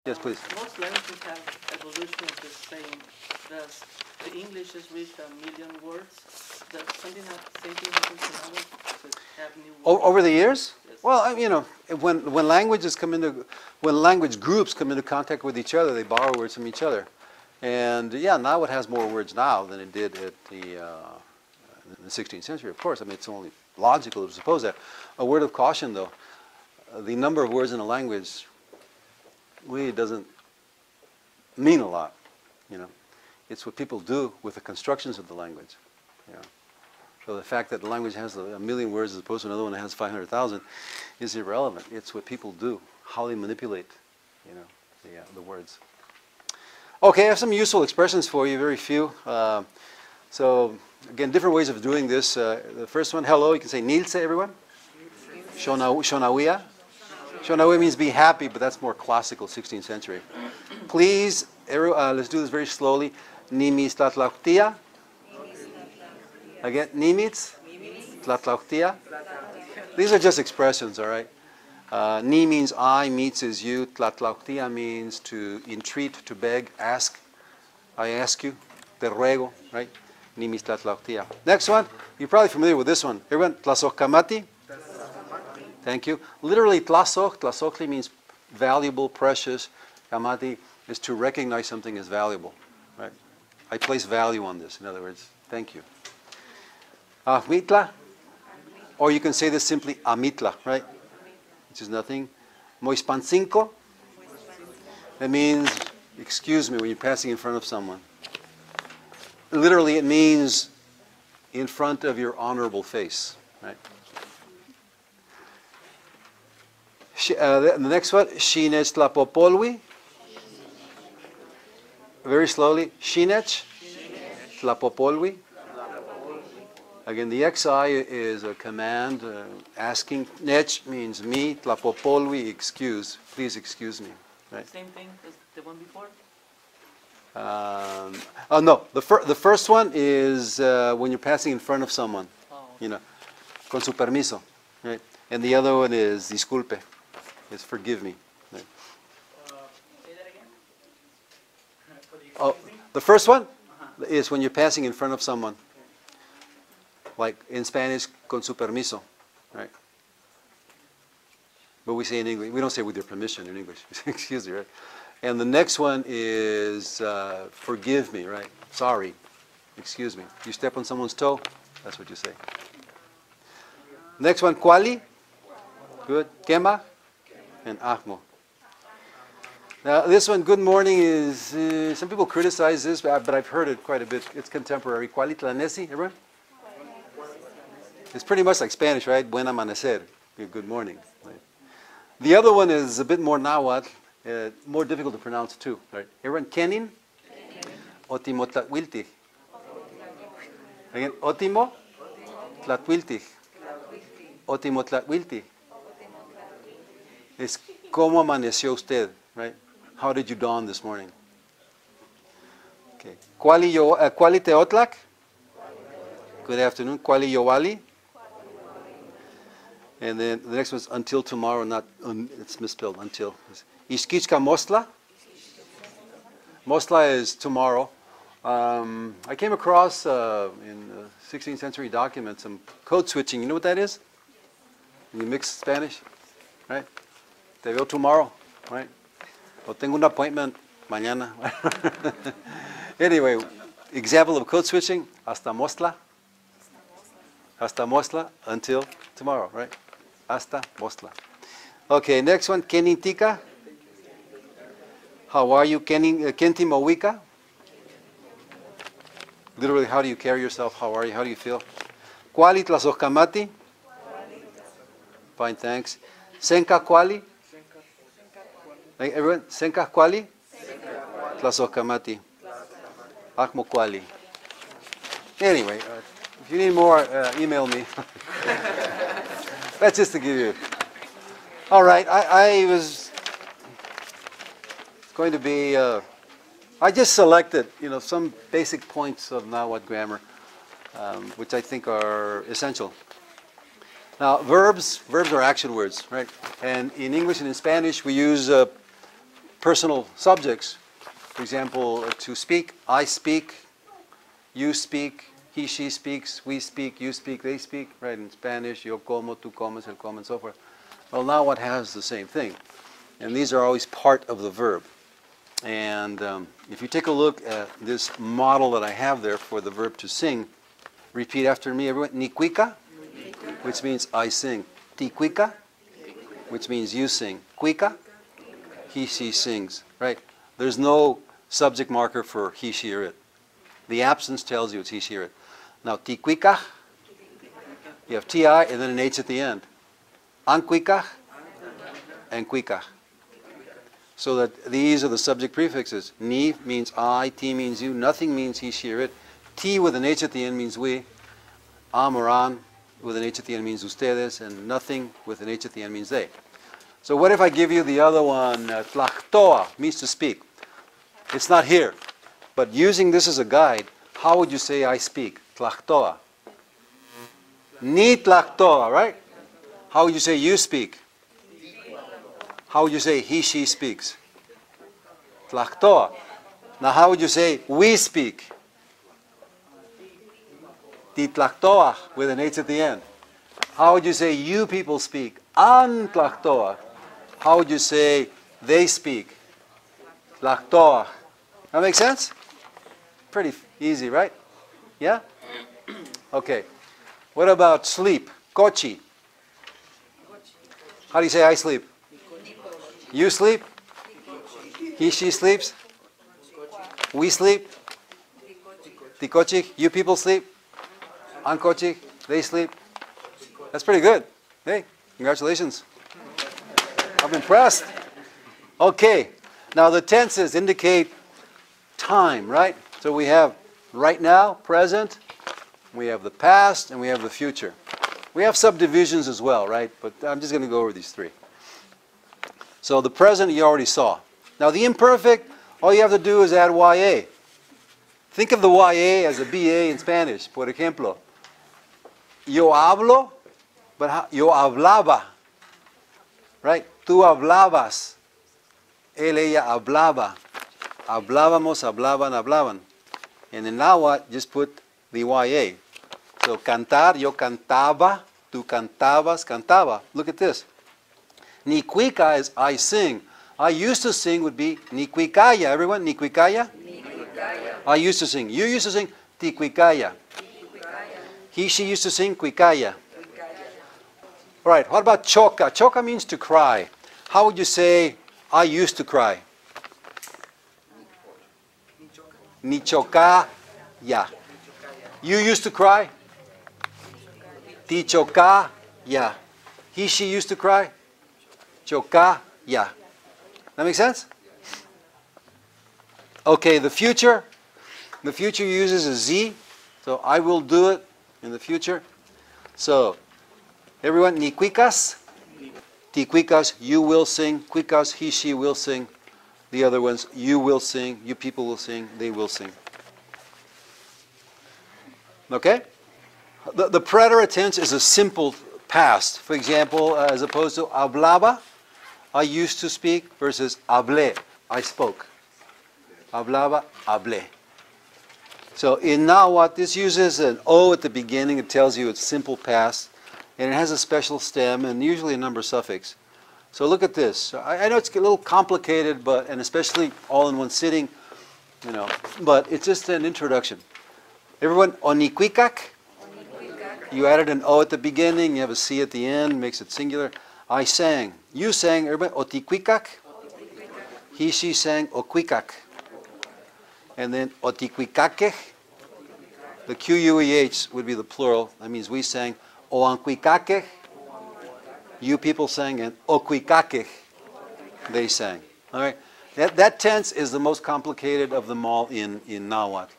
Yes, please. Most languages have evolution of the same. Thus, the English is reached 1,000,000 words. Something that same thing happens to Nahuatl to have new words. Over the years? Yes. Well, you know, when languages come into, when language groups come into contact with each other, they borrow words from each other. And yeah, now it has more words now than it did at in the 16th century, of course. I mean, it's only logical to suppose that. A word of caution, though, the number of words in a language really doesn't mean a lot, you know. It's what people do with the constructions of the language, you know. So the fact that the language has 1,000,000 words as opposed to another one that has 500,000 is irrelevant. It's what people do, how they manipulate, you know, the words. Okay, I have some useful expressions for you, very few. So again, different ways of doing this. The first one, hello, you can say Nilse, everyone. Shonawia. Shonawia means be happy, but that's more classical 16th century. Please, let's do this very slowly. Nimis tlatlautia. Again, nimitz, tlatlautia. These are just expressions, all right? Ni means I, meets is you, tlatlautia means to entreat, to beg, ask. I ask you, te ruego, right? Nimis tlatlautia. Next one, you're probably familiar with this one. Everyone, tlazohkamati. Thank you. Literally, tlazohkli means valuable, precious. Kamati is to recognize something as valuable, right? I place value on this, in other words, thank you. Amitla, or you can say this simply amitla, right? Which is nothing. Moispancinco, that means, excuse me, when you're passing in front of someone. Literally, it means in front of your honorable face, right? The next one, Shinech tlapopolwi. Very slowly, Shinech tlapopolwi. Again, the XI is a command asking. Nech means me, tlapopolwi, excuse. Please excuse me. Right? Same thing as the one before? Oh, no. The first one is when you're passing in front of someone. Oh. You know, con su permiso. Right? And the other one is disculpe. It's forgive me. Right? Say that again? Oh, the first one is when you're passing in front of someone. Like in Spanish, con su permiso, right? But we say in English, we don't say with your permission in English. Excuse me, right? And the next one is forgive me, right? Sorry, excuse me. You step on someone's toe, that's what you say. Next one, quali, good. Quema, and ahmo. Now this one, good morning, is, some people criticize this, but I've heard it quite a bit. It's contemporary. Quali tlanesi, everyone? It's pretty much like Spanish, right? Buen amanecer, good morning. Right? The other one is a bit more Nahuatl, more difficult to pronounce too. Right? Everyone, kenin, otimo tlatwiltih. Again, otimo tlatwiltih. Otimo tlatwiltih. Es cómo amaneció usted, right? How did you dawn this morning? Okay. Kuali teotlak. Good afternoon. Kuali yowali. And then the next one is until tomorrow, not, it's misspelled, until. Ishkichka mosla. Mosla is tomorrow. I came across in 16th century documents some code switching. You know what that is? When you mix Spanish, right? Te veo tomorrow, right? O tengo un appointment mañana. Anyway, example of code switching, hasta mosla. Hasta mosla, until tomorrow, right? Hasta mosla. Okay, next one, kenintika. How are you? Kenti mawika. Literally, how do you carry yourself? How are you? How do you feel? Kuali tlazohkamati. Fine, thanks. Senka kuali. Everyone, senka kuali. Tlazohkamati. Akmo kuali. Anyway, if you need more, email me. That's just to give you. All right, I was going to be. I just selected, you know, some basic points of Nahuatl grammar, which I think are essential. Now, verbs are action words, right? And in English and in Spanish, we use personal subjects. For example, to speak, I speak, you speak, he, she speaks, we speak, you speak, they speak, right? In Spanish, yo como, tú comes, él come, and so forth. Well, Nahuatl has the same thing. And these are always part of the verb. And if you take a look at this model that I have there for the verb to sing, repeat after me, everyone. Nikwika, which means I sing. Tikwika, which means you sing. Kwika, he, she sings, right? There's no subject marker for he, she, or it. The absence tells you it's he, she, or it. Now, tikwika, you have ti and then an h at the end. Ankwika and kwika. So that these are the subject prefixes. Ni means I, ti means you, nothing means he, she, or it. Ti with an h at the end means we. Am or an with an h at the end means ustedes, and nothing with an h at the end means they. So what if I give you the other one, tlachtoa, means to speak. It's not here, but using this as a guide, how would you say I speak? Tlachtoa. Ni tlachtoa, right? How would you say you speak? How would you say he, she speaks? Tlachtoa. Now how would you say we speak? Titlachtoa with an h at the end. How would you say you people speak? An tlachtoa. How would you say they speak? Tlachtoa. That makes sense? Pretty easy, right? Yeah? Okay. What about sleep? Kochi. How do you say I sleep? You sleep? He, she sleeps? We sleep? Tikochik? You people sleep? Ankochik? They sleep? That's pretty good. Hey, congratulations. I'm impressed. Okay. Now the tenses indicate time, right? So we have right now, present, we have the past, and we have the future. We have subdivisions as well, right? But I'm just going to go over these three. So the present you already saw. Now the imperfect, all you have to do is add YA. Think of the YA as a BA in Spanish. Por ejemplo, yo hablo, but yo hablaba. Right? Tú hablabas. Él, ella hablaba. Hablábamos, hablaban, hablaban. And in Nahuatl, just put the YA. So cantar, yo cantaba, tú cantabas, cantaba. Look at this. Nikwika is I sing. I used to sing would be nikwikaya. Everyone, nikwikaya? Nikwikaya. I used to sing. You used to sing tikwikaya. He, she used to sing kwikaya. All right, what about choka? Choka means to cry. How would you say, I used to cry? Nichokaya. You used to cry? Tichokaya. He, she used to cry? Chokaya. That makes sense? Okay, the future. The future uses a Z. So I will do it in the future. So everyone, ni quikas, ti quikas, you will sing. Quikas, he, she will sing. The other ones, you will sing, you people will sing, they will sing. Okay? The preterite tense is a simple past. For example, as opposed to hablaba, I used to speak, versus hablé, I spoke. Hablaba, hablé. So in Nahuatl, this uses an O at the beginning. It tells you it's simple past. And it has a special stem and usually a number suffix. So look at this. I know it's a little complicated, and especially all in one sitting, but it's just an introduction. Everyone, onikwikak. You added an O at the beginning, you have a C at the end, makes it singular. I sang. You sang, everybody, otikwikak. He, she sang okwikak. And then otikwikake. The Q-U-E-H would be the plural. That means we sang oankwikake. You people sang, and okwikake. They sang. All right. That tense is the most complicated of them all in Nahuatl.